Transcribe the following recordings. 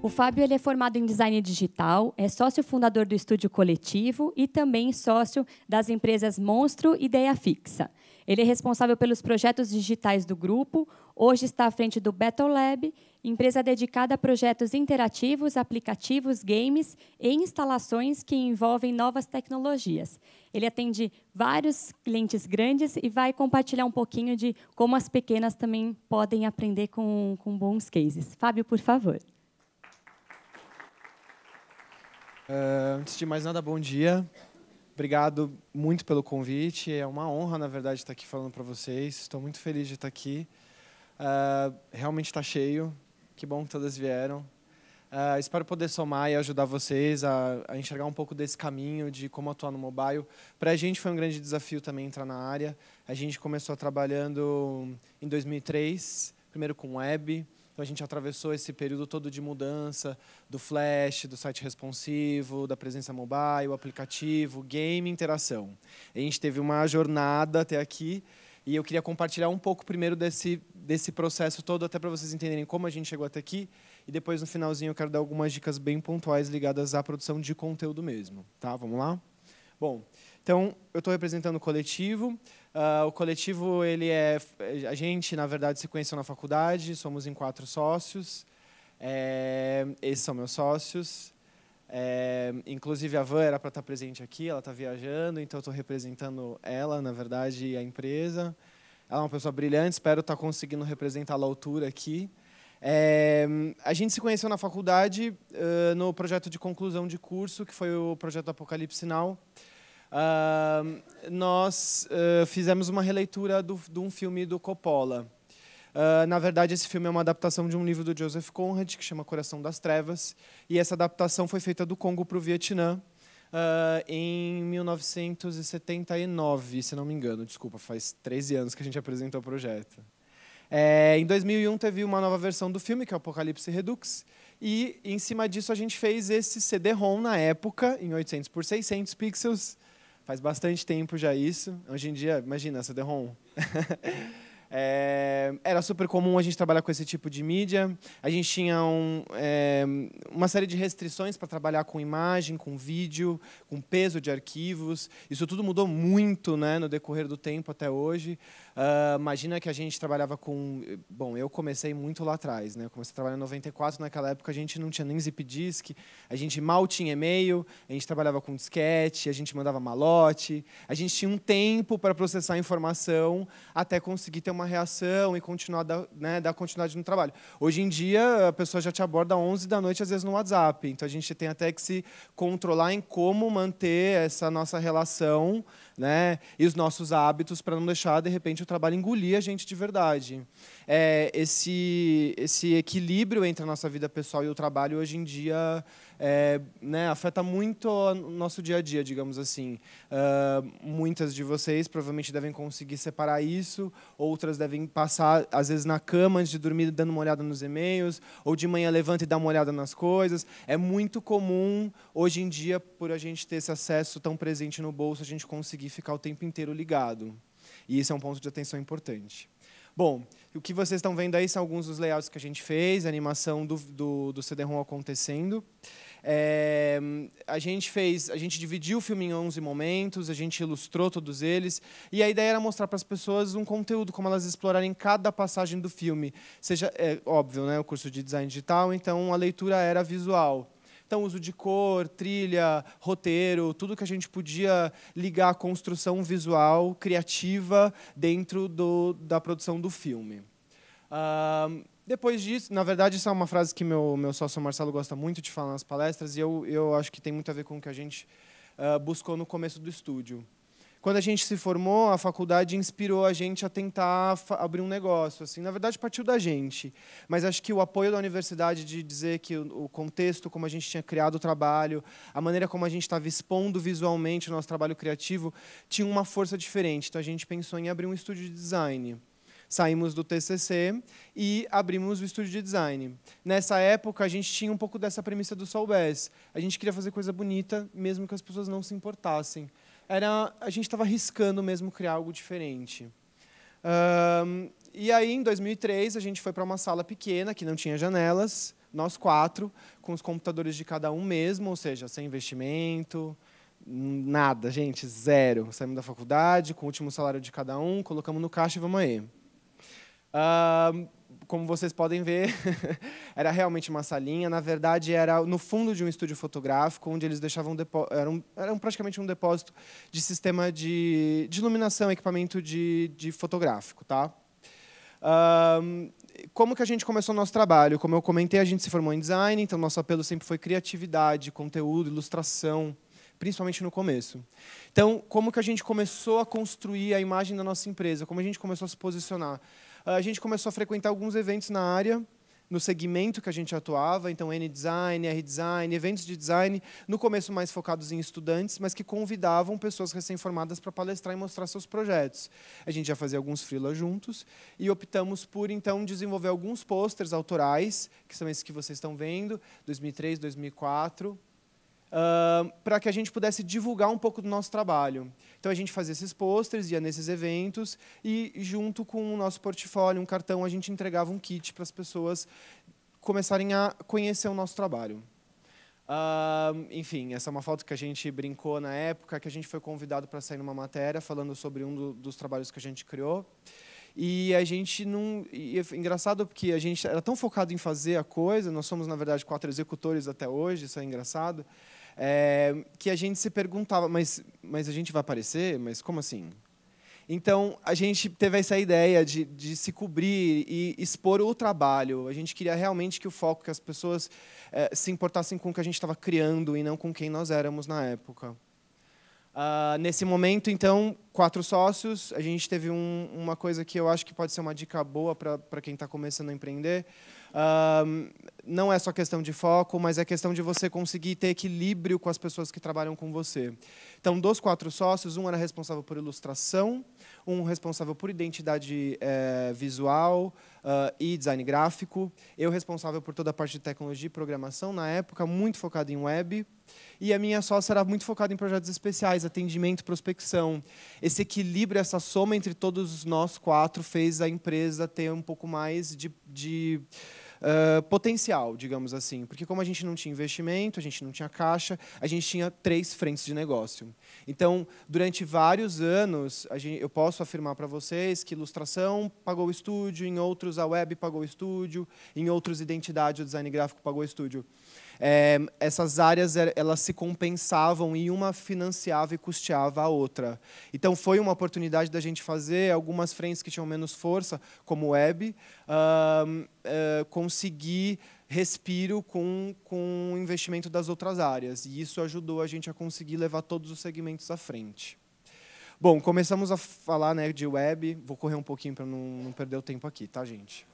O Fábio ele é formado em design digital, é sócio fundador do Estúdio Coletivo e também sócio das empresas Monstro e Ideia Fixa. Ele é responsável pelos projetos digitais do grupo, hoje está à frente do Battle Lab, empresa dedicada a projetos interativos, aplicativos, games e instalações que envolvem novas tecnologias. Ele atende vários clientes grandes e vai compartilhar um pouquinho de como as pequenas também podem aprender com bons cases. Fábio, por favor. Antes de mais nada, bom dia. Obrigado muito pelo convite. É uma honra, na verdade, estar aqui falando para vocês. Estou muito feliz de estar aqui. Realmente está cheio. Que bom que todas vieram. Espero poder somar e ajudar vocês a enxergar um pouco desse caminho de como atuar no mobile. Para a gente foi um grande desafio também entrar na área. A gente começou trabalhando em 2003, primeiro com web. Então, a gente atravessou esse período todo de mudança do Flash, do site responsivo, da presença mobile, aplicativo, game, interação. A gente teve uma jornada até aqui e eu queria compartilhar um pouco primeiro desse processo todo, até para vocês entenderem como a gente chegou até aqui. E depois, no finalzinho, eu quero dar algumas dicas bem pontuais ligadas à produção de conteúdo mesmo. Tá? Vamos lá? Bom, então, eu estou representando o Coletivo. O Coletivo, a gente, na verdade, se conheceu na faculdade, somos em 4 sócios. Esses são meus sócios. Inclusive, a Van era para estar presente aqui, ela está viajando, então eu estou representando ela, na verdade, e a empresa. Ela é uma pessoa brilhante, espero estar conseguindo representá-la à altura aqui. A gente se conheceu na faculdade, no projeto de conclusão de curso, que foi o projeto Apocalipse Now. Nós fizemos uma releitura de um filme do Coppola. Na verdade, esse filme é uma adaptação de um livro do Joseph Conrad, que chama Coração das Trevas, e essa adaptação foi feita do Congo para o Vietnã em 1979, se não me engano. Desculpa, faz 13 anos que a gente apresentou o projeto. Em 2001, teve uma nova versão do filme, que é o Apocalipse Redux, e, em cima disso, a gente fez esse CD-ROM na época, em 800 por 600 pixels. Faz bastante tempo já isso. Hoje em dia, imagina, CD-ROM. Era super comum a gente trabalhar com esse tipo de mídia. A gente tinha uma série de restrições para trabalhar com imagem, com vídeo, com peso de arquivos. Isso tudo mudou muito, né, no decorrer do tempo até hoje. Imagina que a gente trabalhava com... Bom, eu comecei muito lá atrás, né? Eu comecei a trabalhar em 94, naquela época a gente não tinha nem zip disk, a gente mal tinha e-mail, a gente trabalhava com disquete, a gente mandava malote, a gente tinha um tempo para processar a informação até conseguir ter uma reação e continuar, dar continuidade no trabalho. Hoje em dia, a pessoa já te aborda às 11 da noite, às vezes no WhatsApp, então a gente tem até que se controlar em como manter essa nossa relação, né, e os nossos hábitos para não deixar, de repente, o trabalho engolir a gente de verdade. Esse equilíbrio entre a nossa vida pessoal e o trabalho, hoje em dia, afeta muito o nosso dia a dia, digamos assim. Muitas de vocês provavelmente devem conseguir separar isso, outras devem passar, às vezes, na cama, antes de dormir, dando uma olhada nos e-mails, ou de manhã levanta e dá uma olhada nas coisas. É muito comum, hoje em dia, por a gente ter esse acesso tão presente no bolso, a gente conseguir ficar o tempo inteiro ligado. E isso é um ponto de atenção importante. Bom, o que vocês estão vendo aí são alguns dos layouts que a gente fez, a animação do CD-ROM acontecendo. A gente dividiu o filme em 11 momentos, a gente ilustrou todos eles, e a ideia era mostrar para as pessoas um conteúdo, como elas explorarem cada passagem do filme. Seja, óbvio, né, o curso de design digital, então a leitura era visual. Então, uso de cor, trilha, roteiro, tudo que a gente podia ligar à construção visual, criativa, dentro da produção do filme. Depois disso, na verdade, isso é uma frase que meu sócio Marcelo gosta muito de falar nas palestras, e eu acho que tem muito a ver com o que a gente buscou no começo do estúdio. Quando a gente se formou, a faculdade inspirou a gente a tentar abrir um negócio. Assim, na verdade, partiu da gente. Mas acho que o apoio da universidade de dizer que o contexto, como a gente tinha criado o trabalho, a maneira como a gente estava expondo visualmente o nosso trabalho criativo, tinha uma força diferente. Então, a gente pensou em abrir um estúdio de design. Saímos do TCC e abrimos o estúdio de design. Nessa época, a gente tinha um pouco dessa premissa do Soulbass. A gente queria fazer coisa bonita, mesmo que as pessoas não se importassem. A gente estava arriscando mesmo criar algo diferente. E aí, em 2003, a gente foi para uma sala pequena, que não tinha janelas, nós 4, com os computadores de cada um mesmo, ou seja, sem investimento, nada, gente, zero. Saímos da faculdade, com o último salário de cada um, colocamos no caixa e vamos aí. Como vocês podem ver, era realmente uma salinha. Na verdade, era no fundo de um estúdio fotográfico, onde eles deixavam era praticamente um depósito de sistema de iluminação, equipamento de fotográfico, tá? Como que a gente começou o nosso trabalho? Como eu comentei, a gente se formou em design, então nosso apelo sempre foi criatividade, conteúdo, ilustração, principalmente no começo. Então, como que a gente começou a construir a imagem da nossa empresa? Como a gente começou a se posicionar? A gente começou a frequentar alguns eventos na área, no segmento que a gente atuava, então N-Design, R-Design, eventos de design, no começo mais focados em estudantes, mas que convidavam pessoas recém-formadas para palestrar e mostrar seus projetos. A gente já fazia alguns freela juntos e optamos por, então, desenvolver alguns pôsteres autorais, que são esses que vocês estão vendo, 2003, 2004, para que a gente pudesse divulgar um pouco do nosso trabalho. Então, a gente fazia esses pôsteres, ia nesses eventos, e, junto com o nosso portfólio, um cartão, a gente entregava um kit para as pessoas começarem a conhecer o nosso trabalho. Enfim, essa é uma foto que a gente brincou na época, que a gente foi convidado para sair numa matéria falando sobre dos trabalhos que a gente criou. E a gente não... E é engraçado porque a gente era tão focado em fazer a coisa, nós somos, na verdade, 4 executores até hoje, isso é engraçado, que a gente se perguntava, mas a gente vai aparecer? Mas como assim? Então, a gente teve essa ideia de se cobrir e expor o trabalho. A gente queria realmente que o foco, que as pessoas se importassem com o que a gente estava criando e não com quem nós éramos na época. Nesse momento, então, 4 sócios. A gente teve uma coisa que eu acho que pode ser uma dica boa para quem está começando a empreender. Não é só questão de foco, mas é questão de você conseguir ter equilíbrio com as pessoas que trabalham com você. Então, dos 4 sócios, um era responsável por ilustração, um responsável por identidade visual e design gráfico, eu responsável por toda a parte de tecnologia e programação, na época, muito focado em web, e a minha sócia era muito focada em projetos especiais, atendimento, prospecção. Esse equilíbrio, essa soma entre todos nós 4 fez a empresa ter um pouco mais de potencial, digamos assim. Porque como a gente não tinha investimento, a gente não tinha caixa, a gente tinha 3 frentes de negócio. Então, durante vários anos, eu posso afirmar para vocês que ilustração pagou o estúdio, em outros a web pagou o estúdio, em outros identidade, o design gráfico pagou o estúdio. Essas áreas elas se compensavam e uma financiava e custeava a outra. Então, foi uma oportunidade da gente fazer algumas frentes que tinham menos força, como web, conseguir respiro com o investimento das outras áreas. E isso ajudou a gente a conseguir levar todos os segmentos à frente. Bom, começamos a falar, né, de web. Vou correr um pouquinho para não perder o tempo aqui, tá, gente?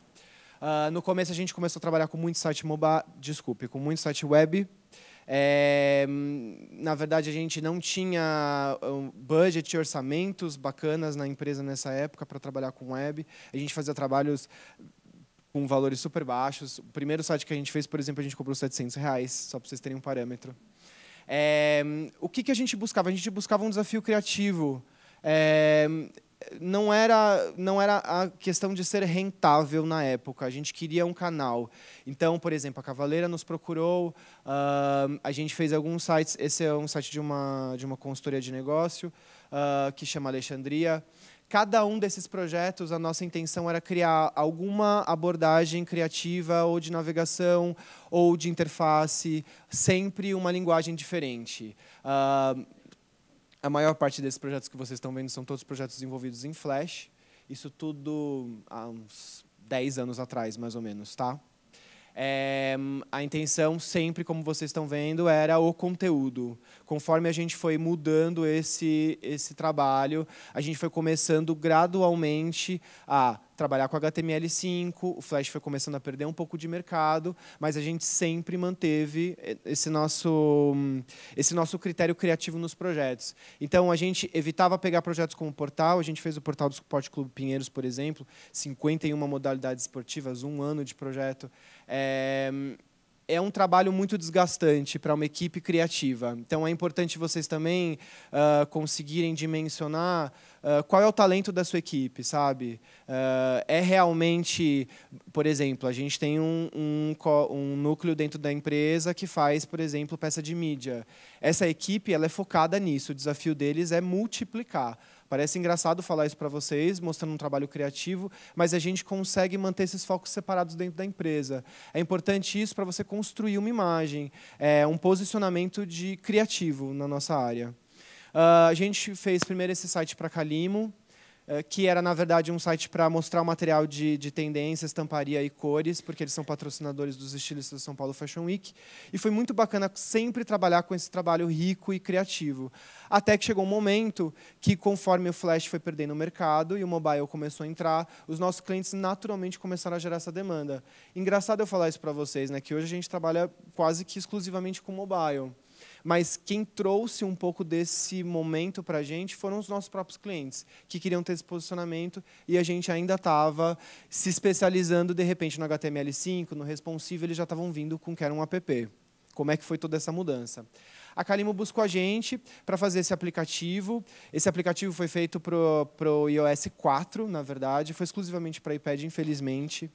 No começo, a gente começou a trabalhar com muito site com muito site web. Na verdade, a gente não tinha budget e orçamentos bacanas na empresa nessa época para trabalhar com web. A gente fazia trabalhos com valores super baixos. O primeiro site que a gente fez, por exemplo, a gente cobrou R$700, só para vocês terem um parâmetro. O que a gente buscava? A gente buscava um desafio criativo. Não era a questão de ser rentável na época, a gente queria um canal. Então, por exemplo, a Cavaleira nos procurou, a gente fez alguns sites, esse é um site de uma consultoria de negócio, que chama Alexandria. Cada um desses projetos, a nossa intenção era criar alguma abordagem criativa, ou de navegação, ou de interface, sempre uma linguagem diferente. A maior parte desses projetos que vocês estão vendo são todos projetos desenvolvidos em Flash. Isso tudo há uns 10 anos atrás, mais ou menos, tá? A intenção sempre, como vocês estão vendo, era o conteúdo. Conforme a gente foi mudando esse trabalho, a gente foi começando gradualmente a trabalhar com HTML5, o Flash foi começando a perder um pouco de mercado, mas a gente sempre manteve esse nosso critério criativo nos projetos. Então, a gente evitava pegar projetos como portal, a gente fez o portal do Esporte Clube Pinheiros, por exemplo, 51 modalidades esportivas, 1 ano de projeto. é um trabalho muito desgastante para uma equipe criativa. Então, é importante vocês também conseguirem dimensionar qual é o talento da sua equipe, sabe? É realmente, por exemplo, a gente tem um núcleo dentro da empresa que faz, por exemplo, peça de mídia. Essa equipe ela é focada nisso. O desafio deles é multiplicar. Parece engraçado falar isso para vocês, mostrando um trabalho criativo, mas a gente consegue manter esses focos separados dentro da empresa. É importante isso para você construir uma imagem, um posicionamento criativo na nossa área. A gente fez primeiro esse site para Calimo, que era, na verdade, um site para mostrar o material de tendência, estamparia e cores, porque eles são patrocinadores dos estilistas do São Paulo Fashion Week. E foi muito bacana sempre trabalhar com esse trabalho rico e criativo. Até que chegou um momento que, conforme o Flash foi perdendo o mercado e o mobile começou a entrar, os nossos clientes naturalmente começaram a gerar essa demanda. Engraçado eu falar isso para vocês, né, que hoje a gente trabalha quase que exclusivamente com mobile. Mas quem trouxe um pouco desse momento para a gente foram os nossos próprios clientes, que queriam ter esse posicionamento, e a gente ainda estava se especializando, de repente, no HTML5, no responsive, eles já estavam vindo com que era um app. Como é que foi toda essa mudança? A Calimo buscou a gente para fazer esse aplicativo. Esse aplicativo foi feito para o iOS 4, na verdade, foi exclusivamente para iPad, infelizmente.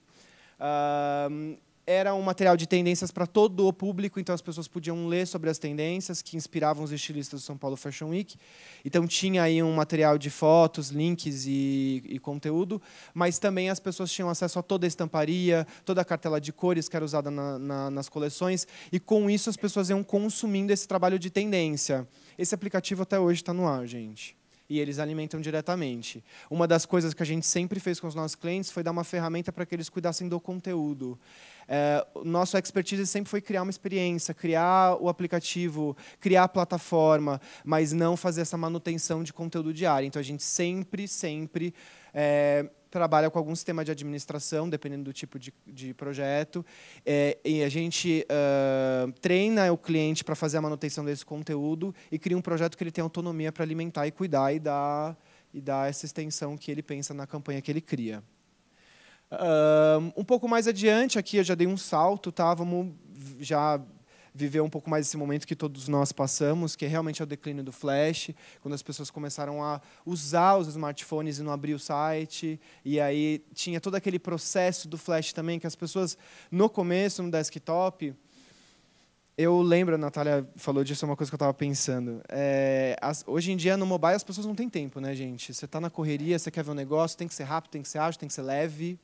Era um material de tendências para todo o público, então as pessoas podiam ler sobre as tendências que inspiravam os estilistas do São Paulo Fashion Week. Então, tinha aí um material de fotos, links e conteúdo, mas também as pessoas tinham acesso a toda a estamparia, toda a cartela de cores que era usada nas coleções, e com isso as pessoas iam consumindo esse trabalho de tendência. Esse aplicativo até hoje está no ar, gente. E eles alimentam diretamente. Uma das coisas que a gente sempre fez com os nossos clientes foi dar uma ferramenta para que eles cuidassem do conteúdo. Nosso expertise sempre foi criar uma experiência, criar o aplicativo, criar a plataforma, mas não fazer essa manutenção de conteúdo diário. Então, a gente sempre trabalha com algum sistema de administração, dependendo do tipo de projeto, e a gente treina o cliente para fazer a manutenção desse conteúdo e cria um projeto que ele tem autonomia para alimentar e cuidar e dar essa extensão que ele pensa na campanha que ele cria. Um pouco mais adiante, aqui eu já dei um salto, tá? Vamos já viver um pouco mais esse momento que todos nós passamos, que realmente é o declínio do Flash, quando as pessoas começaram a usar os smartphones e não abrir o site, e aí tinha todo aquele processo do Flash também, que as pessoas, no começo, no desktop, eu lembro, a Natália falou disso, é uma coisa que eu estava pensando. Hoje em dia, no mobile, as pessoas não têm tempo, né, gente? Você está na correria, você quer ver um negócio, tem que ser rápido, tem que ser ágil, tem que ser leve.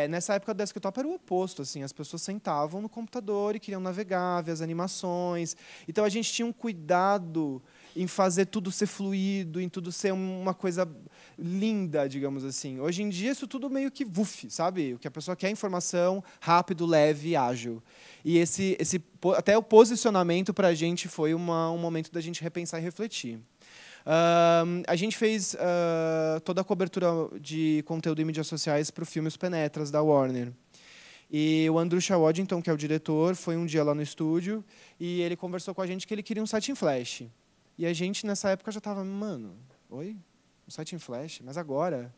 Nessa época, o desktop era o oposto. Assim, as pessoas sentavam no computador e queriam navegar, ver as animações. Então, a gente tinha um cuidado em fazer tudo ser fluido, em tudo ser uma coisa linda, digamos assim. Hoje em dia, isso tudo meio que sabe? O que a pessoa quer é informação, rápido, leve e ágil. E até o posicionamento, para a gente, foi um momento da gente repensar e refletir. A gente fez toda a cobertura de conteúdo em mídias sociais para o filme Os Penetras, da Warner. E o Andrusha Waddington, que é o diretor, foi um dia lá no estúdio e ele conversou com a gente que ele queria um site em Flash. E a gente, nessa época, já estava, mano, oi? Um site em Flash? Mas agora?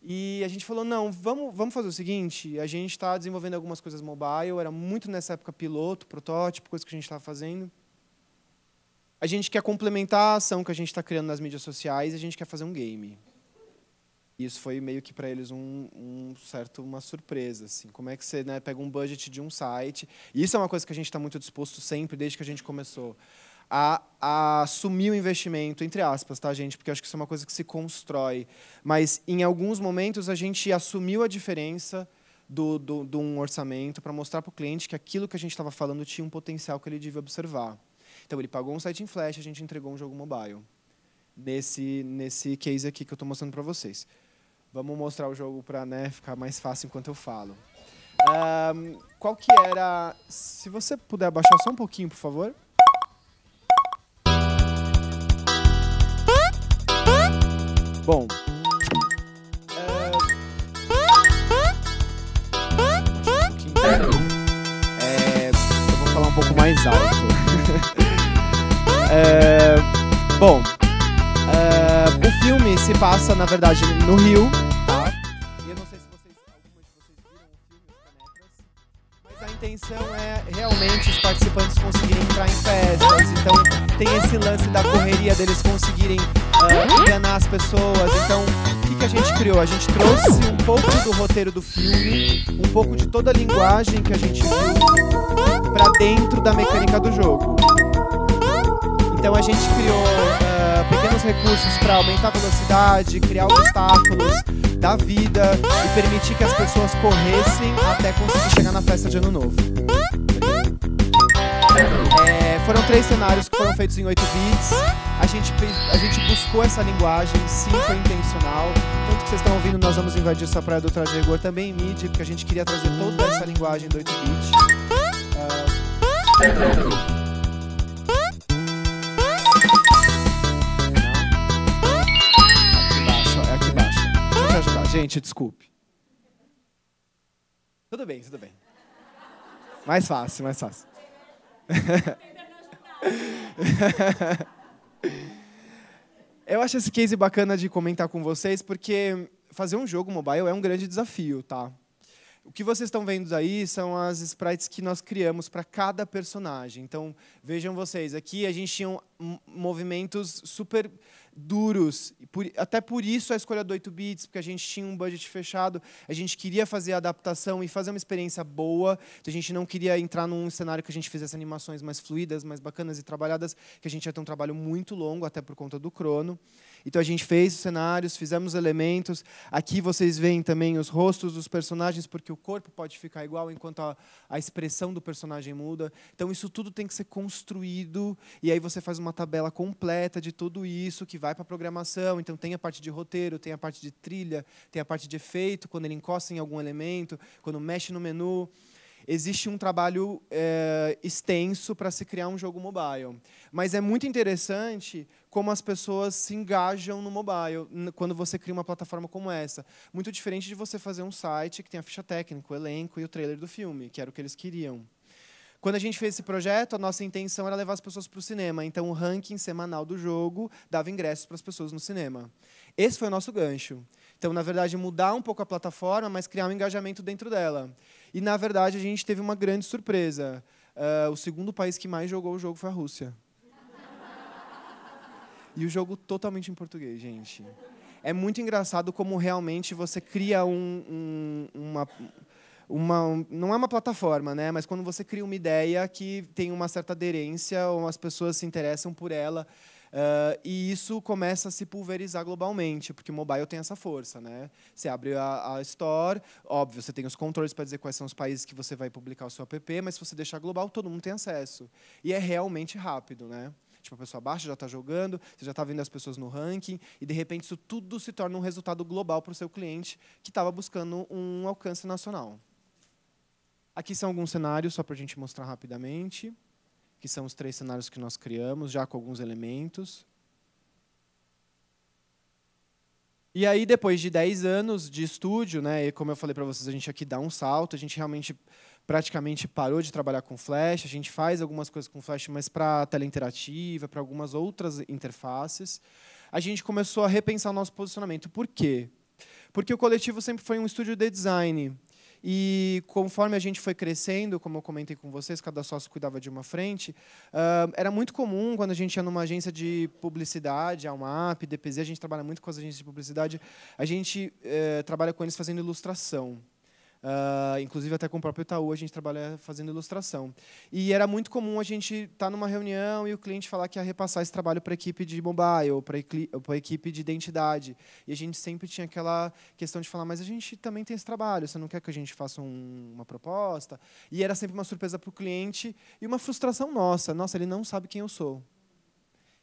E a gente falou, não, vamos fazer o seguinte, a gente está desenvolvendo algumas coisas mobile, era muito nessa época piloto, protótipo, coisa que a gente estava fazendo. A gente quer complementar a ação que a gente está criando nas mídias sociais e a gente quer fazer um game. Isso foi meio que para eles uma surpresa. Assim. Como é que você pega um budget de um site? E isso é uma coisa que a gente está muito disposto sempre, desde que a gente começou, a assumir o investimento, entre aspas, tá, gente? Porque eu acho que isso é uma coisa que se constrói. Mas, em alguns momentos, a gente assumiu a diferença de um orçamento para mostrar para o cliente que aquilo que a gente estava falando tinha um potencial que ele devia observar. Então, ele pagou um site em Flash, a gente entregou um jogo mobile. Nesse case aqui que eu estou mostrando para vocês. Vamos mostrar o jogo para ficar mais fácil enquanto eu falo. Qual que era... Se você puder abaixar só um pouquinho, por favor. Bom... eu vou falar um pouco mais alto. Bom, o filme se passa, na verdade, no Rio, tá? E eu não sei se alguma de vocês viram o filme Os Penetras, mas a intenção é participantes conseguirem entrar em festas. Então, tem esse lance da correria deles conseguirem enganar as pessoas. Então, o que a gente criou? A gente trouxe um pouco do roteiro do filme, um pouco de toda a linguagem que a gente viu para dentro da mecânica do jogo. Então, a gente criou pequenos recursos para aumentar a velocidade, criar obstáculos da vida e permitir que as pessoas corressem até conseguir chegar na festa de Ano Novo. Foram 3 cenários que foram feitos em 8 bits. A gente buscou essa linguagem, sim, foi intencional. Tanto que vocês estão ouvindo, nós vamos invadir essa praia do Traje Rigor também em MIDI, porque a gente queria trazer toda essa linguagem do 8 bit. Aqui embaixo. Deixa eu te ajudar. Gente, desculpe. Tudo bem, tudo bem. Mais fácil, mais fácil. Eu acho esse case bacana de comentar com vocês, porque fazer um jogo mobile é um grande desafio, tá? O que vocês estão vendo aí são as sprites que nós criamos para cada personagem. Então, vejam vocês, aqui a gente tinha movimentos super duros. Até por isso a escolha do 8 bits, porque a gente tinha um budget fechado, a gente queria fazer a adaptação e fazer uma experiência boa, então a gente não queria entrar num cenário que a gente fizesse animações mais fluidas, mais bacanas e trabalhadas, que a gente ia ter um trabalho muito longo, até por conta do crono. Então a gente fez os cenários, fizemos elementos. Aqui vocês veem também os rostos dos personagens, porque o corpo pode ficar igual enquanto a expressão do personagem muda. Então isso tudo tem que ser construído, e aí você faz uma tabela completa de tudo isso, que vai para a programação. Então tem a parte de roteiro, tem a parte de trilha, tem a parte de efeito, quando ele encosta em algum elemento, quando mexe no menu. Existe um trabalho extenso para se criar um jogo mobile. Mas é muito interessante como as pessoas se engajam no mobile quando você cria uma plataforma como essa. Muito diferente de você fazer um site que tem a ficha técnica, o elenco e o trailer do filme, que era o que eles queriam. Quando a gente fez esse projeto, a nossa intenção era levar as pessoas para o cinema. Então, o ranking semanal do jogo dava ingressos para as pessoas no cinema. Esse foi o nosso gancho. Então, na verdade, mudar um pouco a plataforma, mas criar um engajamento dentro dela. E, na verdade, a gente teve uma grande surpresa. O segundo país que mais jogou o jogo foi a Rússia. E o jogo totalmente em português, gente. É muito engraçado como realmente você cria não é uma plataforma, né? Mas quando você cria uma ideia que tem uma certa aderência, ou as pessoas se interessam por ela, e isso começa a se pulverizar globalmente, porque o mobile tem essa força, né? Você abre a Store, óbvio, você tem os controles para dizer quais são os países que você vai publicar o seu app, mas se você deixar global, todo mundo tem acesso. E é realmente rápido, né? Tipo, a pessoa baixa, já está jogando, você já está vendo as pessoas no ranking, e, de repente, isso tudo se torna um resultado global para o seu cliente que estava buscando um alcance nacional. Aqui são alguns cenários, só para a gente mostrar rapidamente, que são os 3 cenários que nós criamos, já com alguns elementos. E aí, depois de 10 anos de estúdio, né, e como eu falei para vocês, a gente aqui dá um salto, a gente realmente praticamente parou de trabalhar com Flash, a gente faz algumas coisas com Flash, mas para tela interativa, para algumas outras interfaces. A gente começou a repensar o nosso posicionamento. Por quê? Porque o Coletivo sempre foi um estúdio de design. E conforme a gente foi crescendo, como eu comentei com vocês, cada sócio cuidava de uma frente, era muito comum, quando a gente ia numa agência de publicidade, a UMAP, DPZ, a gente trabalha muito com as agências de publicidade, a gente trabalha com eles fazendo ilustração. Inclusive, até com o próprio Itaú, a gente trabalha fazendo ilustração. E era muito comum a gente estar numa reunião e o cliente falar que ia repassar esse trabalho para a equipe de mobile, para a equipe de identidade. E a gente sempre tinha aquela questão de falar, mas a gente também tem esse trabalho, você não quer que a gente faça uma proposta? E era sempre uma surpresa para o cliente e uma frustração nossa. Nossa, ele não sabe quem eu sou.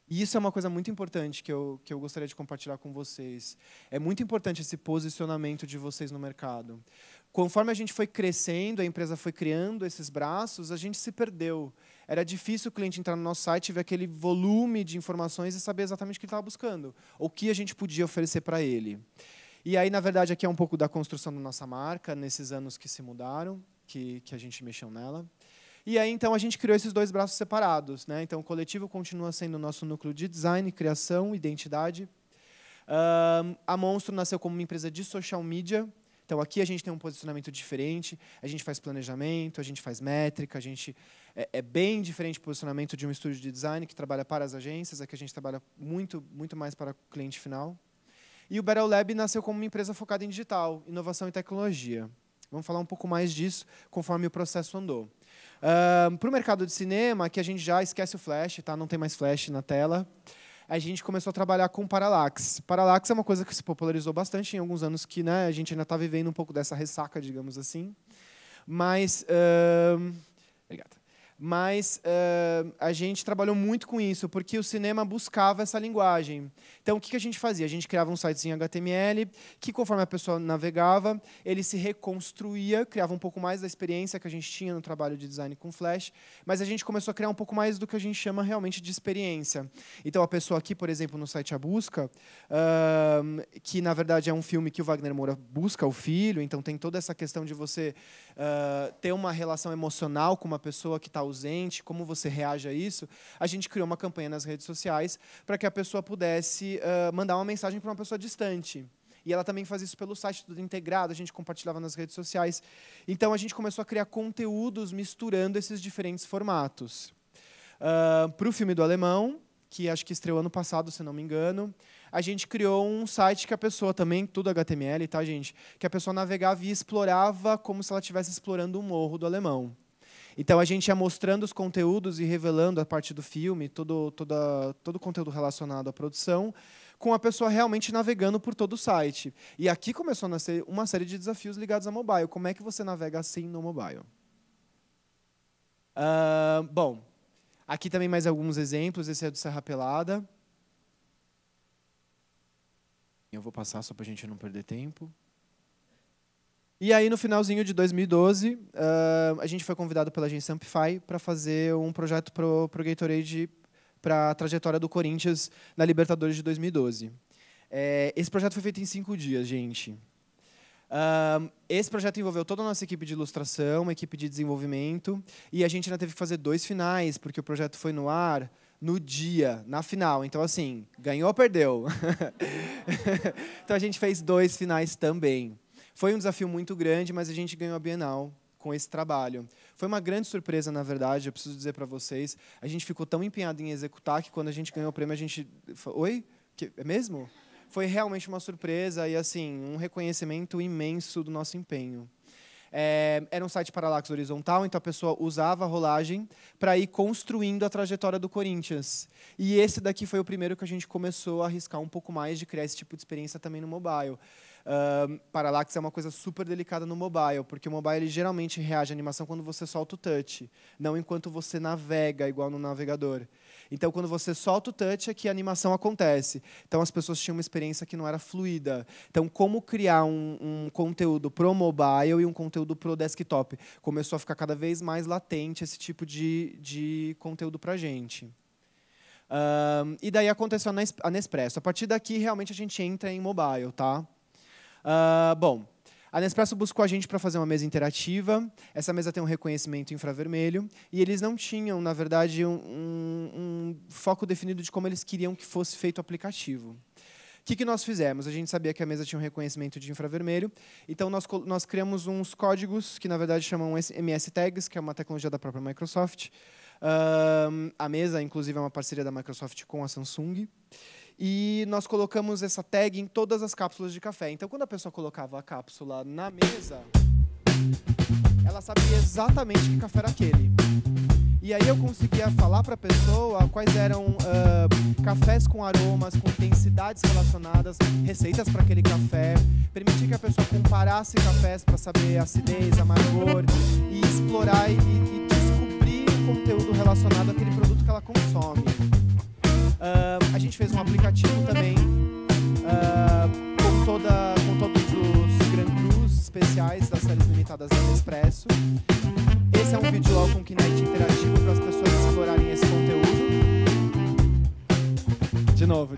E isso é uma coisa muito importante que eu gostaria de compartilhar com vocês. É muito importante esse posicionamento de vocês no mercado. Conforme a gente foi crescendo, a empresa foi criando esses braços, a gente se perdeu. Era difícil o cliente entrar no nosso site, ver aquele volume de informações e saber exatamente o que ele estava buscando, ou o que a gente podia oferecer para ele. E aí, na verdade, aqui é um pouco da construção da nossa marca, nesses anos que se mudaram, que a gente mexeu nela. E aí, então, a gente criou esses 2 braços separados, né? Então, o Coletivo continua sendo o nosso núcleo de design, criação, identidade. A Monstro nasceu como uma empresa de social media. Então, aqui a gente tem um posicionamento diferente, a gente faz planejamento, a gente faz métrica, a gente É bem diferente o posicionamento de um estúdio de design que trabalha para as agências, aqui a gente trabalha muito mais para o cliente final. E o Battle Lab nasceu como uma empresa focada em digital, inovação e tecnologia. Vamos falar um pouco mais disso conforme o processo andou. Para o mercado de cinema, que a gente já esquece o flash, tá? Não tem mais flash na tela. A gente começou a trabalhar com Parallax. Parallax é uma coisa que se popularizou bastante em alguns anos que, né, a gente ainda está vivendo um pouco dessa ressaca, digamos assim. Mas, obrigado. Mas a gente trabalhou muito com isso, porque o cinema buscava essa linguagem. Então, o que a gente fazia? A gente criava um sitezinho HTML, que, conforme a pessoa navegava, ele se reconstruía, criava um pouco mais da experiência que a gente tinha no trabalho de design com Flash, mas a gente começou a criar um pouco mais do que a gente chama realmente de experiência. Então, a pessoa aqui, por exemplo, no site A Busca, que, na verdade, é um filme que o Wagner Moura busca o filho, então tem toda essa questão de você ter uma relação emocional com uma pessoa que está ausente, como você reage a isso, a gente criou uma campanha nas redes sociais para que a pessoa pudesse mandar uma mensagem para uma pessoa distante. E ela também faz isso pelo site, tudo integrado, a gente compartilhava nas redes sociais. Então, a gente começou a criar conteúdos misturando esses diferentes formatos. Para o filme do Alemão, que acho que estreou ano passado, se não me engano, a gente criou um site que a pessoa também, tudo HTML, tá, gente? Que a pessoa navegava e explorava como se ela estivesse explorando um morro do Alemão. Então, a gente ia mostrando os conteúdos e revelando a parte do filme, todo o conteúdo relacionado à produção, com a pessoa realmente navegando por todo o site. E aqui começou a nascer uma série de desafios ligados a mobile. Como é que você navega assim no mobile? Bom, aqui também mais alguns exemplos. Esse é do Serra Pelada. Eu vou passar só para a gente não perder tempo. E aí, no finalzinho de 2012, a gente foi convidado pela agência Amplify para fazer um projeto para o Gatorade, para a trajetória do Corinthians na Libertadores de 2012. Esse projeto foi feito em 5 dias, gente. Esse projeto envolveu toda a nossa equipe de ilustração, uma equipe de desenvolvimento, e a gente ainda teve que fazer 2 finais, porque o projeto foi no ar no dia, na final. Então, assim, ganhou ou perdeu? Então, a gente fez 2 finais também. Foi um desafio muito grande, mas a gente ganhou a Bienal com esse trabalho. Foi uma grande surpresa, na verdade, eu preciso dizer para vocês. A gente ficou tão empenhado em executar que, quando a gente ganhou o prêmio, a gente... Oi? É mesmo? Foi realmente uma surpresa e, assim, um reconhecimento imenso do nosso empenho. Era um site Parallax horizontal, então a pessoa usava a rolagem para ir construindo a trajetória do Corinthians. E esse daqui foi o primeiro que a gente começou a arriscar um pouco mais de criar esse tipo de experiência também no mobile. Parallax é uma coisa super delicada no mobile, porque o mobile ele geralmente reage à animação quando você solta o touch, não enquanto você navega, igual no navegador. Então, quando você solta o touch, é que a animação acontece. Então, as pessoas tinham uma experiência que não era fluida. Então, como criar um conteúdo pro mobile e um conteúdo pro desktop? Começou a ficar cada vez mais latente esse tipo de conteúdo para a gente. E daí aconteceu a Nespresso. A partir daqui, realmente, a gente entra em mobile, tá? Bom, a Nespresso buscou a gente para fazer uma mesa interativa. Essa mesa tem um reconhecimento infravermelho. E eles não tinham, na verdade, um foco definido de como eles queriam que fosse feito o aplicativo. O que nós fizemos? A gente sabia que a mesa tinha um reconhecimento de infravermelho. Então, nós criamos uns códigos que, na verdade, chamam MS Tags, que é uma tecnologia da própria Microsoft. A mesa, inclusive, é uma parceria da Microsoft com a Samsung. E nós colocamos essa tag em todas as cápsulas de café. Então, quando a pessoa colocava a cápsula na mesa, ela sabia exatamente que café era aquele. E aí eu conseguia falar para a pessoa quais eram cafés com aromas, com intensidades relacionadas, receitas para aquele café, permitir que a pessoa comparasse cafés para saber acidez, amargor, e explorar e descobrir o conteúdo relacionado àquele produto que ela consome. A gente fez um aplicativo também com todos os Grand Crus especiais das séries limitadas da Nespresso. Esse é um videolog com Kinect interativo para as pessoas explorarem esse conteúdo. De novo.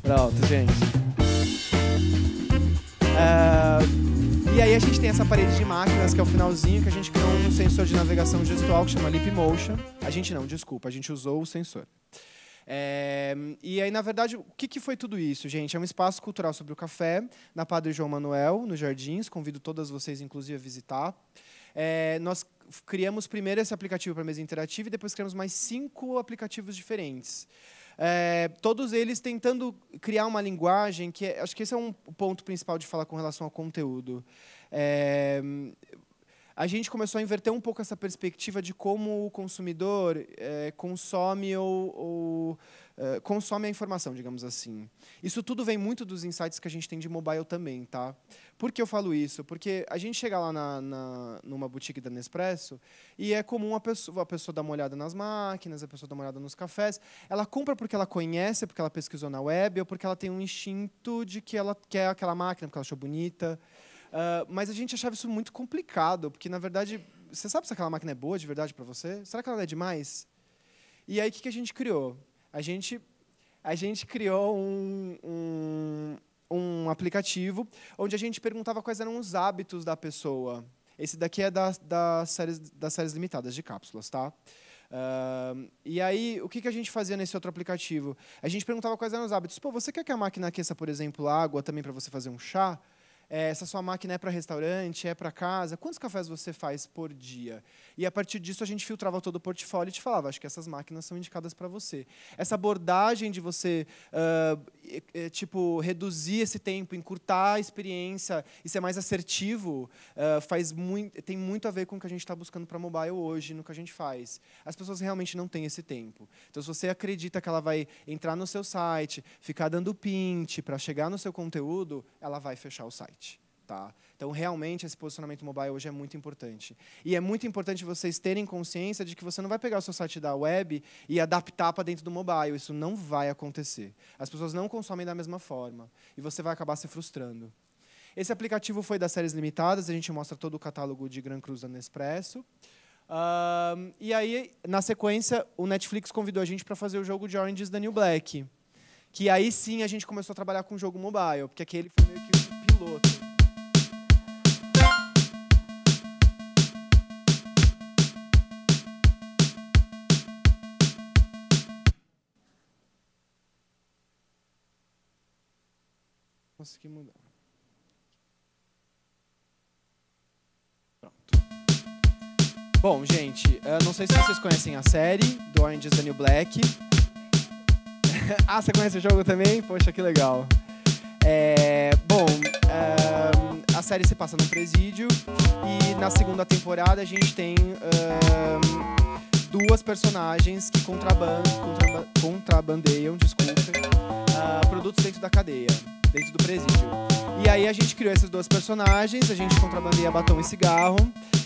Pronto, gente. E aí a gente tem essa parede de máquinas, que é o finalzinho, que a gente criou um sensor de navegação gestual que chama Leap Motion. A gente usou o sensor. E aí, na verdade, o que foi tudo isso, gente? É um espaço cultural sobre o café, na Padre João Manuel, nos Jardins. Convido todas vocês, inclusive, a visitar. Nós criamos primeiro esse aplicativo para mesa interativa e depois criamos mais 5 aplicativos diferentes. Todos eles tentando criar uma linguagem que acho que esse é um ponto principal de falar com relação ao conteúdo. A gente começou a inverter um pouco essa perspectiva de como o consumidor consome consome a informação, digamos assim. Isso tudo vem muito dos insights que a gente tem de mobile também, tá? Por que eu falo isso? Porque a gente chega lá numa boutique da Nespresso e é comum a pessoa dar uma olhada nas máquinas, a pessoa dar uma olhada nos cafés. Ela compra porque ela conhece, porque ela pesquisou na web, ou porque ela tem um instinto de que ela quer aquela máquina, porque ela achou bonita. Mas a gente achava isso muito complicado, porque, na verdade, você sabe se aquela máquina é boa de verdade para você? Será que ela é demais? E aí, o que a gente criou? A gente criou um aplicativo onde a gente perguntava quais eram os hábitos da pessoa. Esse daqui é das séries limitadas de cápsulas, tá? E aí, o que a gente fazia nesse outro aplicativo? A gente perguntava quais eram os hábitos. Pô, você quer que a máquina aqueça, por exemplo, água também para você fazer um chá? Essa sua máquina é para restaurante, é para casa? Quantos cafés você faz por dia? E, a partir disso, a gente filtrava todo o portfólio e te falava, acho que essas máquinas são indicadas para você. Essa abordagem de você reduzir esse tempo, encurtar a experiência e ser mais assertivo, tem muito a ver com o que a gente está buscando para mobile hoje, no que a gente faz. As pessoas realmente não têm esse tempo. Então, se você acredita que ela vai entrar no seu site, ficar dando pint para chegar no seu conteúdo, ela vai fechar o site. Tá? Então, realmente, esse posicionamento mobile hoje é muito importante. E é muito importante vocês terem consciência de que você não vai pegar o seu site da web e adaptar para dentro do mobile. Isso não vai acontecer. As pessoas não consomem da mesma forma. E você vai acabar se frustrando. Esse aplicativo foi das séries limitadas. A gente mostra todo o catálogo de Gran Cruz da Nespresso. E aí, na sequência, o Netflix convidou a gente para fazer o jogo de Orange is the New Black. Que aí sim a gente começou a trabalhar com o jogo mobile. Porque aquele foi meio que o piloto. Consegui mudar. Pronto. Bom, gente, não sei se vocês conhecem a série do Orange is the New Black. Você conhece o jogo também? Poxa, que legal. A série se passa num presídio e na segunda temporada a gente tem 2 personagens que contrabandeiam, produtos dentro da cadeia, dentro do presídio. E aí a gente criou esses 2 personagens, a gente contrabandeia batom e cigarro,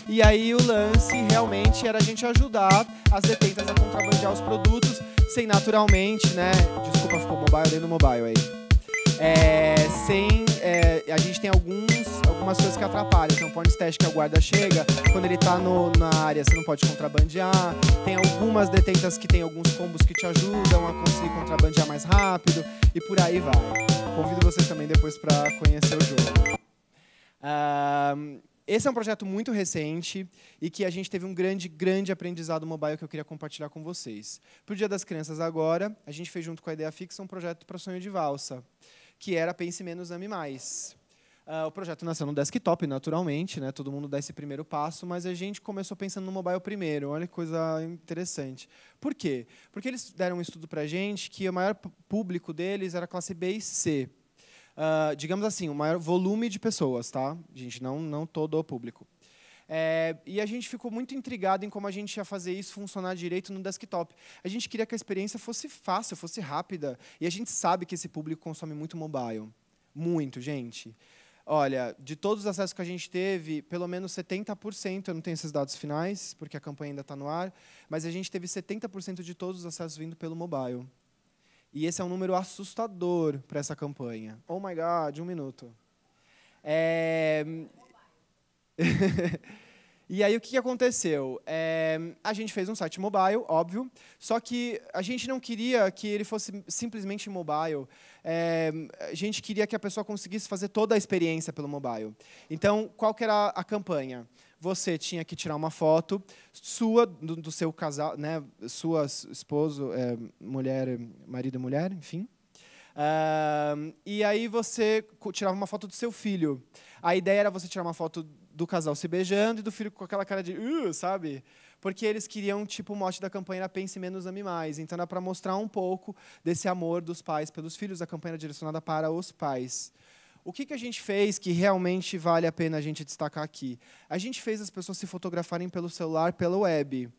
e aí o lance realmente era a gente ajudar as detentas a contrabandear os produtos sem naturalmente, né? Desculpa, ficou mobile dentro do mobile aí. A gente tem algumas coisas que atrapalham. Então, o point stash que a guarda chega, quando ele está na área, você não pode contrabandear. Tem algumas detentas que tem alguns combos que te ajudam a conseguir contrabandear mais rápido. E por aí vai. Convido vocês também depois para conhecer o jogo. Esse é um projeto muito recente e que a gente teve um grande aprendizado mobile que eu queria compartilhar com vocês. Para o Dia das Crianças agora, a gente fez junto com a Ideia Fixa um projeto para Sonho de Valsa, que era Pense Menos, Ame Mais. O projeto nasceu no desktop, naturalmente, né? Todo mundo dá esse primeiro passo, mas a gente começou pensando no mobile primeiro. Olha que coisa interessante. Por quê? Porque eles deram um estudo para a gente que o maior público deles era classe B e C. Digamos assim, o maior volume de pessoas, tá? Gente, não todo o público. E a gente ficou muito intrigado em como a gente ia fazer isso funcionar direito no desktop. A gente queria que a experiência fosse fácil, fosse rápida. E a gente sabe que esse público consome muito mobile. Muito, gente. Olha, de todos os acessos que a gente teve, pelo menos 70%, eu não tenho esses dados finais, porque a campanha ainda está no ar, mas a gente teve 70% de todos os acessos vindo pelo mobile. E esse é um número assustador para essa campanha. Oh my God, 1 minuto. E aí, o que aconteceu? A gente fez um site mobile, óbvio, só que a gente não queria que ele fosse simplesmente mobile. A gente queria que a pessoa conseguisse fazer toda a experiência pelo mobile. Então, qual que era a campanha? você tinha que tirar uma foto sua, do seu casal, né, sua esposo, mulher, marido e mulher, enfim. E aí você tirava uma foto do seu filho. A ideia era você tirar uma foto do casal se beijando e do filho com aquela cara de sabe? Porque eles queriam, tipo, o mote da campanha era Pense Menos, Ame Mais. Então era para mostrar um pouco desse amor dos pais pelos filhos. A campanha era direcionada para os pais. O que a gente fez que realmente vale a pena a gente destacar aqui? A gente fez as pessoas se fotografarem pelo celular, pela web.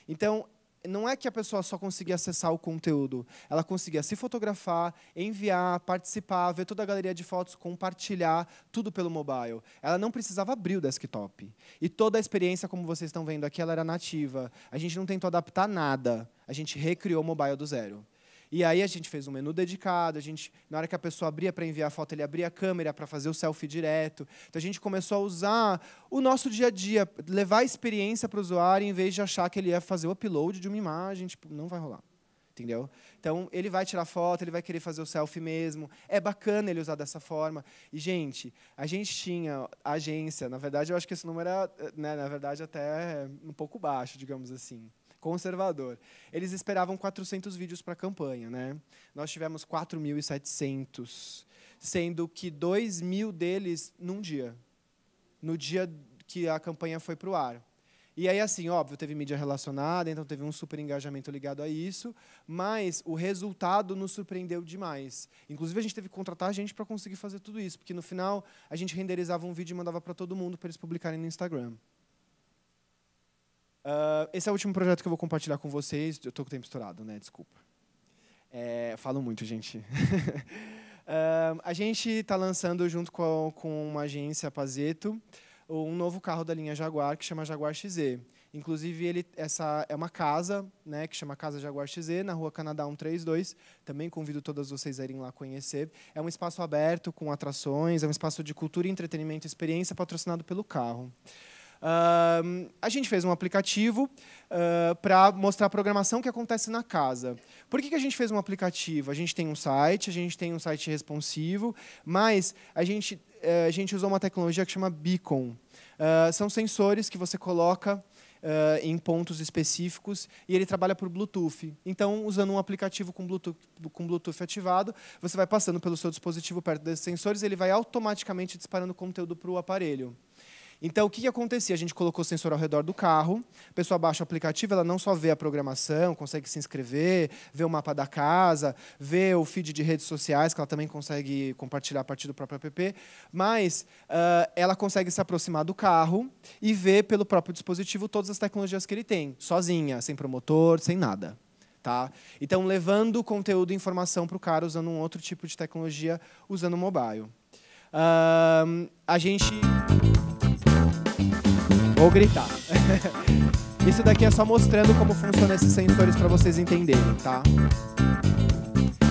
Então, não é que a pessoa só conseguia acessar o conteúdo, ela conseguia se fotografar, enviar, participar, ver toda a galeria de fotos, compartilhar, tudo pelo mobile. Ela não precisava abrir o desktop. E toda a experiência, como vocês estão vendo aqui, ela era nativa. A gente não tentou adaptar nada, a gente recriou o mobile do zero. E aí a gente fez um menu dedicado, na hora que a pessoa abria para enviar a foto, ele abria a câmera para fazer o selfie direto. Então a gente começou a usar o nosso dia a dia, levar a experiência para o usuário, em vez de achar que ele ia fazer o upload de uma imagem, tipo, não vai rolar. Entendeu? Então, ele vai tirar foto, ele vai querer fazer o selfie mesmo. É bacana ele usar dessa forma. E, gente, a gente tinha a agência, na verdade, eu acho que esse número era, né, na verdade, até um pouco baixo, digamos assim. Conservador. Eles esperavam 400 vídeos para a campanha, né? Nós tivemos 4.700, sendo que 2.000 deles num dia, no dia que a campanha foi para o ar. E aí, assim, óbvio, teve mídia relacionada, então teve um super engajamento ligado a isso, mas o resultado nos surpreendeu demais. Inclusive, a gente teve que contratar gente para conseguir fazer tudo isso, porque, no final, a gente renderizava um vídeo e mandava para todo mundo para eles publicarem no Instagram. Esse é o último projeto que eu vou compartilhar com vocês. Eu estou com o tempo estourado, né? Desculpa. Falo muito, gente. A gente está lançando, junto com uma agência, Pazeto, um novo carro da linha Jaguar, que chama Jaguar XZ. Inclusive, essa é uma casa, né, que chama Casa Jaguar XZ, na Rua Canadá 132. Também convido todas vocês a irem lá conhecer. É um espaço aberto, com atrações, é um espaço de cultura, entretenimento e experiência, patrocinado pelo carro. A gente fez um aplicativo para mostrar a programação que acontece na casa. Por que a gente fez um aplicativo? A gente tem um site responsivo, mas a gente usou uma tecnologia que chama Beacon. São sensores que você coloca em pontos específicos e ele trabalha por Bluetooth. Então, usando um aplicativo com Bluetooth ativado, você vai passando pelo seu dispositivo perto desses sensores e ele vai automaticamente disparando conteúdo para o aparelho. Então, o que acontecia? A gente colocou o sensor ao redor do carro, a pessoa baixa o aplicativo, ela não só vê a programação, consegue se inscrever, vê o mapa da casa, vê o feed de redes sociais, que ela também consegue compartilhar a partir do próprio app, mas ela consegue se aproximar do carro e ver pelo próprio dispositivo todas as tecnologias que ele tem, sozinha, sem promotor, sem nada. Tá? Então, levando conteúdo e informação para o cara, usando um outro tipo de tecnologia, usando o mobile. A gente... Vou gritar. Isso daqui é só mostrando como funcionam esses sensores para vocês entenderem, tá?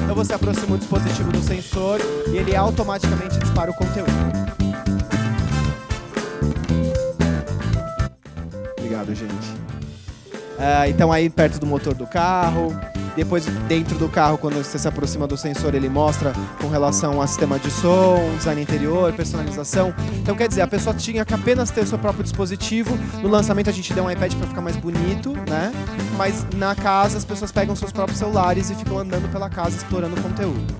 Então você aproxima o dispositivo do sensor e ele automaticamente dispara o conteúdo. Obrigado, gente. Então aí perto do motor do carro, depois dentro do carro, quando você se aproxima do sensor, ele mostra com relação ao sistema de som, design interior, personalização. Então quer dizer, a pessoa tinha que apenas ter o seu próprio dispositivo. No lançamento a gente deu um iPad para ficar mais bonito, né? Mas na casa as pessoas pegam seus próprios celulares e ficam andando pela casa explorando o conteúdo.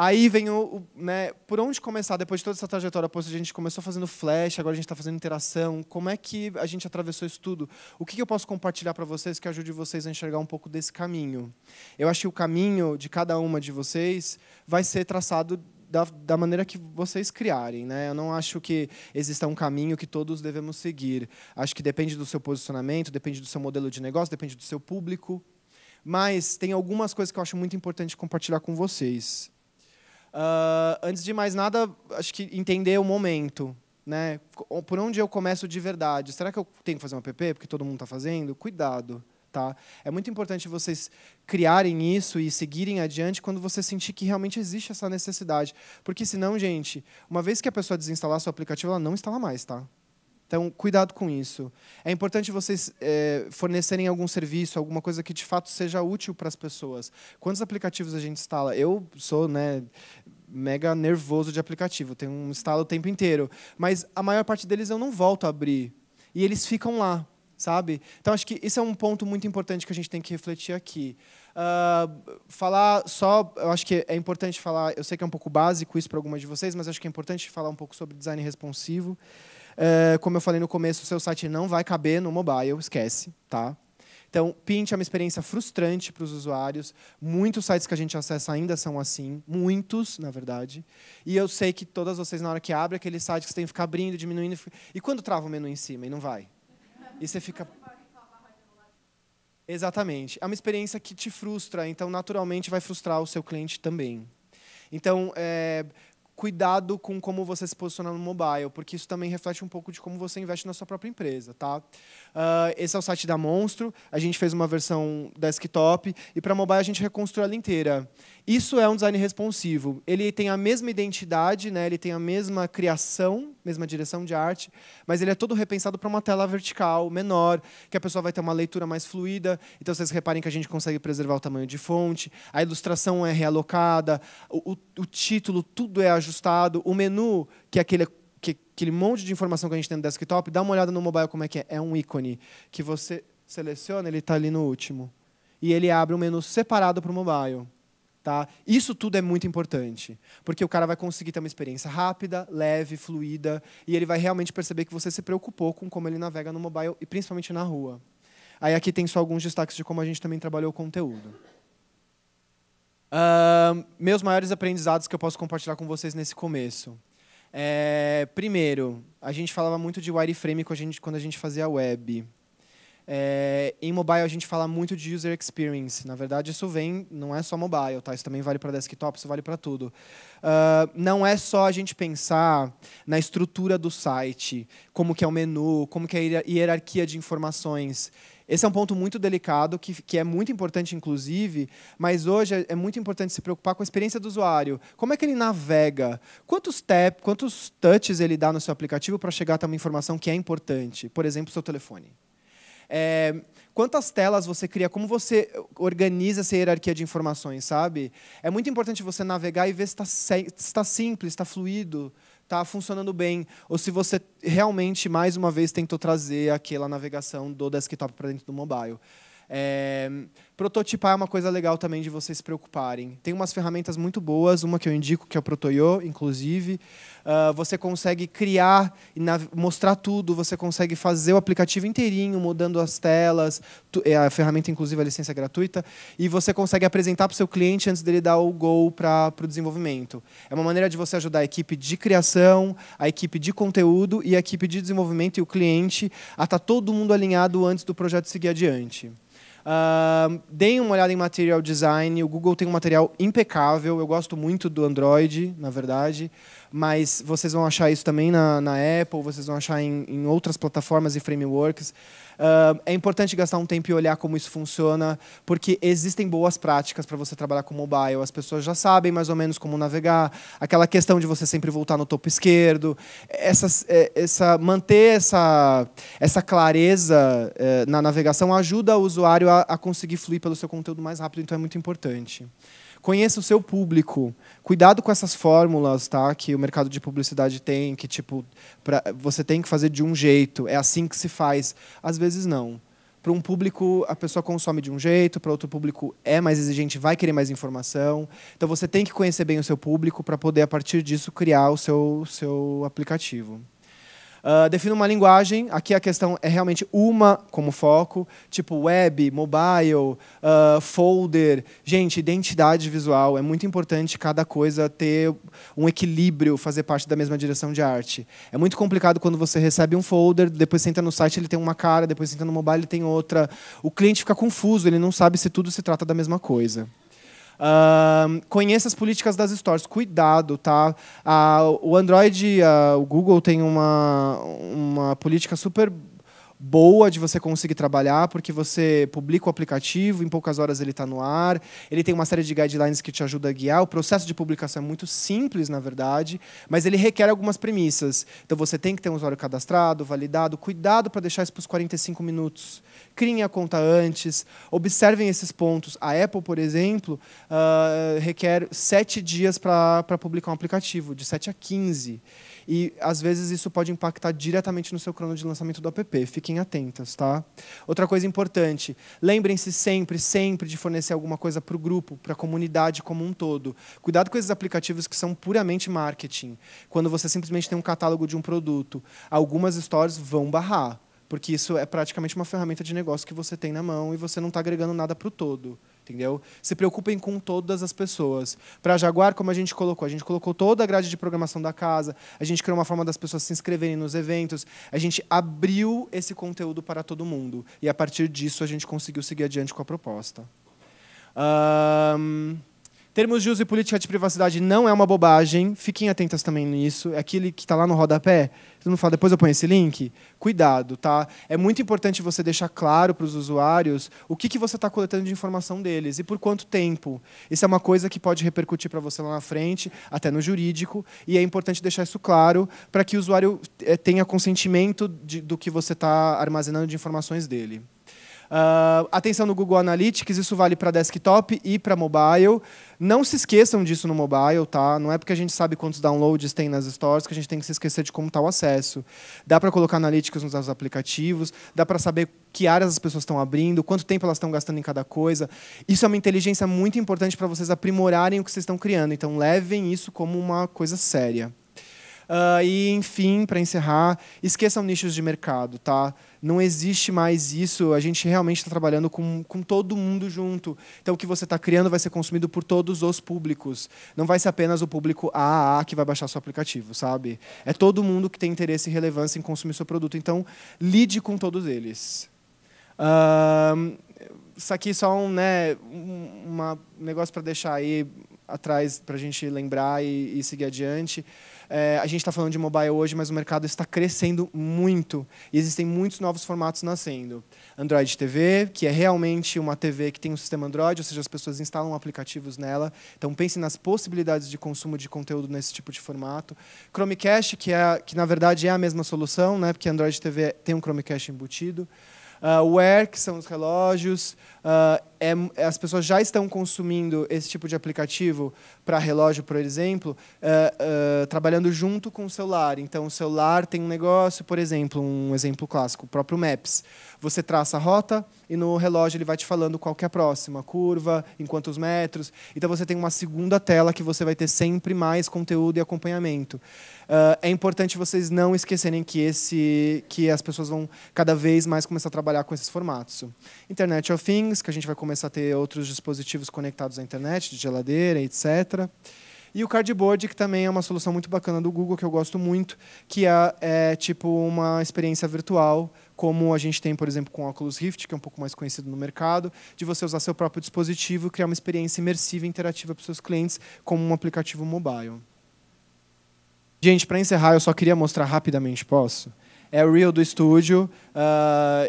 Aí vem né, por onde começar, depois de toda essa trajetória, a gente começou fazendo flash, agora a gente está fazendo interação, como é que a gente atravessou isso tudo? O que eu posso compartilhar para vocês que ajude vocês a enxergar um pouco desse caminho? Eu acho que o caminho de cada uma de vocês vai ser traçado da maneira que vocês criarem, né? Eu não acho que exista um caminho que todos devemos seguir. Acho que depende do seu posicionamento, depende do seu modelo de negócio, depende do seu público, mas tem algumas coisas que eu acho muito importante compartilhar com vocês. Antes de mais nada, acho que entender o momento, né? Por onde eu começo de verdade? Será que eu tenho que fazer um app porque todo mundo está fazendo? Cuidado, tá? É muito importante vocês criarem isso e seguirem adiante quando você sentir que realmente existe essa necessidade, porque senão, gente, uma vez que a pessoa desinstalar seu aplicativo, ela não instala mais, tá? Então, cuidado com isso. É importante vocês fornecerem algum serviço, alguma coisa que, de fato, seja útil para as pessoas. Quantos aplicativos a gente instala? Eu sou, né, mega nervoso de aplicativo, tem um instalo o tempo inteiro. Mas a maior parte deles eu não volto a abrir. E eles ficam lá, sabe? Então, acho que isso é um ponto muito importante que a gente tem que refletir aqui. Falar só, eu acho que é importante falar, eu sei que é um pouco básico isso para algumas de vocês, mas acho que é importante falar um pouco sobre design responsivo. Como eu falei no começo, o seu site não vai caber no mobile, esquece, tá? Então, Paint é uma experiência frustrante para os usuários. Muitos sites que a gente acessa ainda são assim, muitos, na verdade. E eu sei que todas vocês, na hora que abre aquele site, que você tem que ficar abrindo, diminuindo, e quando trava o menu em cima e não vai? E você fica... Exatamente. É uma experiência que te frustra, então, naturalmente, vai frustrar o seu cliente também. Então, cuidado com como você se posiciona no mobile, porque isso também reflete um pouco de como você investe na sua própria empresa. Tá? Esse é o site da Monstro. A gente fez uma versão desktop e para mobile a gente reconstruiu ela inteira. Isso é um design responsivo. Ele tem a mesma identidade, né? Ele tem a mesma criação, mesma direção de arte, mas ele é todo repensado para uma tela vertical, menor, que a pessoa vai ter uma leitura mais fluida. Então, vocês reparem que a gente consegue preservar o tamanho de fonte, a ilustração é realocada, o título, tudo é ajustado. O menu, que é aquele monte de informação que a gente tem no desktop, dá uma olhada no mobile como é que é. É um ícone que você seleciona, ele está ali no último. E ele abre um menu separado para o mobile. Tá? Isso tudo é muito importante, porque o cara vai conseguir ter uma experiência rápida, leve, fluida, e ele vai realmente perceber que você se preocupou com como ele navega no mobile, e principalmente na rua. Aí aqui tem só alguns destaques de como a gente também trabalhou o conteúdo. Meus maiores aprendizados que eu posso compartilhar com vocês nesse começo. Primeiro, a gente falava muito de wireframe quando a gente fazia web. Em mobile, a gente fala muito de user experience. Na verdade, isso não é só mobile, tá? Isso também vale para desktop, isso vale para tudo. Não é só a gente pensar na estrutura do site, como que é o menu, como que é a hierarquia de informações. Esse é um ponto muito delicado, que é muito importante, inclusive, mas hoje é muito importante se preocupar com a experiência do usuário. Como é que ele navega? Quantos touches ele dá no seu aplicativo para chegar até uma informação que é importante? Por exemplo, o seu telefone. Quantas telas você cria, como você organiza essa hierarquia de informações, sabe? É muito importante você navegar e ver se está simples, está fluido, está funcionando bem, ou se você realmente, mais uma vez, tentou trazer aquela navegação do desktop para dentro do mobile. Prototipar é uma coisa legal também de vocês se preocuparem. Tem umas ferramentas muito boas, uma que eu indico, que é o Protoyo, inclusive. Você consegue criar e mostrar tudo, você consegue fazer o aplicativo inteirinho, mudando as telas. A ferramenta, inclusive, a licença é gratuita. E você consegue apresentar para o seu cliente antes dele dar o go para o desenvolvimento. É uma maneira de você ajudar a equipe de criação, a equipe de conteúdo e a equipe de desenvolvimento e o cliente a estar todo mundo alinhado antes do projeto seguir adiante. Deem uma olhada em Material Design. O Google tem um material impecável. Eu gosto muito do Android, na verdade. Mas vocês vão achar isso também na Apple, vocês vão achar em outras plataformas e frameworks. É importante gastar um tempo e olhar como isso funciona, porque existem boas práticas para você trabalhar com mobile. As pessoas já sabem mais ou menos como navegar. Aquela questão de você sempre voltar no topo esquerdo. Manter essa clareza na navegação ajuda o usuário a conseguir fluir pelo seu conteúdo mais rápido, então é muito importante. Conheça o seu público. Cuidado com essas fórmulas, tá, que o mercado de publicidade tem, que tipo, você tem que fazer de um jeito, é assim que se faz. Às vezes não. Para um público, a pessoa consome de um jeito, para outro público é mais exigente, vai querer mais informação. Então, você tem que conhecer bem o seu público para poder, a partir disso, criar o seu aplicativo. Defina uma linguagem. Aqui a questão é realmente uma como foco, tipo web, mobile, folder. Gente, identidade visual. É muito importante cada coisa ter um equilíbrio, fazer parte da mesma direção de arte. É muito complicado quando você recebe um folder, depois você entra no site, ele tem uma cara, depois você entra no mobile, ele tem outra. O cliente fica confuso, ele não sabe se tudo se trata da mesma coisa. Conheça as políticas das stores. Cuidado, tá? O Android, o Google tem uma política super boa de você conseguir trabalhar, porque você publica o aplicativo, em poucas horas ele está no ar, ele tem uma série de guidelines que te ajuda a guiar. O processo de publicação é muito simples, na verdade, mas ele requer algumas premissas. Então, você tem que ter um usuário cadastrado, validado. Cuidado para deixar isso para os 45 minutos. criem a conta antes, observem esses pontos. A Apple, por exemplo, requer 7 dias para publicar um aplicativo, de 7 a 15. E, às vezes, isso pode impactar diretamente no seu crono de lançamento do app. Fiquem atentas, tá? Outra coisa importante, lembrem-se sempre, sempre de fornecer alguma coisa para o grupo, para a comunidade como um todo. Cuidado com esses aplicativos que são puramente marketing. Quando você simplesmente tem um catálogo de um produto, algumas stores vão barrar, porque isso é praticamente uma ferramenta de negócio que você tem na mão e você não está agregando nada para o todo. Entendeu? Se preocupem com todas as pessoas. Para a Jaguar, como a gente colocou toda a grade de programação da casa, a gente criou uma forma das pessoas se inscreverem nos eventos, a gente abriu esse conteúdo para todo mundo. E, a partir disso, a gente conseguiu seguir adiante com a proposta. Termos de uso e política de privacidade não é uma bobagem. Fiquem atentas também nisso. É aquele que está lá no rodapé. Todo mundo fala, depois eu ponho esse link. Cuidado, tá? É muito importante você deixar claro para os usuários o que você está coletando de informação deles e por quanto tempo. Isso é uma coisa que pode repercutir para você lá na frente, até no jurídico, e é importante deixar isso claro para que o usuário tenha consentimento do que você está armazenando de informações dele. Atenção no Google Analytics, isso vale para desktop e para mobile. Não se esqueçam disso no mobile, tá? Não é porque a gente sabe quantos downloads tem nas stores que a gente tem que se esquecer de como está o acesso. Dá para colocar Analytics nos aplicativos, dá para saber que áreas as pessoas estão abrindo, quanto tempo elas estão gastando em cada coisa. Isso é uma inteligência muito importante para vocês aprimorarem o que vocês estão criando. Então, levem isso como uma coisa séria. E, enfim, para encerrar, esqueçam nichos de mercado, tá? Não existe mais isso, a gente realmente está trabalhando com todo mundo junto. Então, o que você está criando vai ser consumido por todos os públicos. Não vai ser apenas o público AAA que vai baixar seu aplicativo, sabe? É todo mundo que tem interesse e relevância em consumir seu produto. Então, lide com todos eles. Isso aqui é só um negócio para deixar aí atrás, para a gente lembrar e seguir adiante. A gente está falando de mobile hoje, mas o mercado está crescendo muito. E existem muitos novos formatos nascendo. Android TV, que é realmente uma TV que tem um sistema Android, ou seja, as pessoas instalam aplicativos nela. Então, pensem nas possibilidades de consumo de conteúdo nesse tipo de formato. Chromecast, que na verdade é a mesma solução, né, porque Android TV tem um Chromecast embutido. Wear, que são os relógios. As pessoas já estão consumindo esse tipo de aplicativo para relógio, por exemplo, trabalhando junto com o celular. Então, o celular tem um negócio, por exemplo, um exemplo clássico, o próprio Maps. Você traça a rota e no relógio ele vai te falando qual que é a próxima curva, em quantos metros. Então, você tem uma segunda tela que você vai ter sempre mais conteúdo e acompanhamento. É importante vocês não esquecerem que as pessoas vão cada vez mais começar a trabalhar com esses formatos. Internet of Things, que a gente vai começar a ter outros dispositivos conectados à internet, de geladeira, etc. E o Cardboard, que também é uma solução muito bacana do Google, que eu gosto muito, que é tipo uma experiência virtual, como a gente tem, por exemplo, com o Oculus Rift, que é um pouco mais conhecido no mercado, de você usar seu próprio dispositivo e criar uma experiência imersiva e interativa para os seus clientes, como um aplicativo mobile. Gente, para encerrar, eu só queria mostrar rapidamente, posso? É o Reel do estúdio.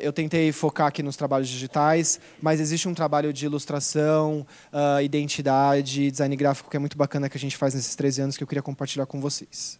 Eu tentei focar aqui nos trabalhos digitais, mas existe um trabalho de ilustração, identidade, design gráfico que é muito bacana que a gente faz nesses 13 anos que eu queria compartilhar com vocês.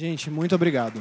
Gente, muito obrigado.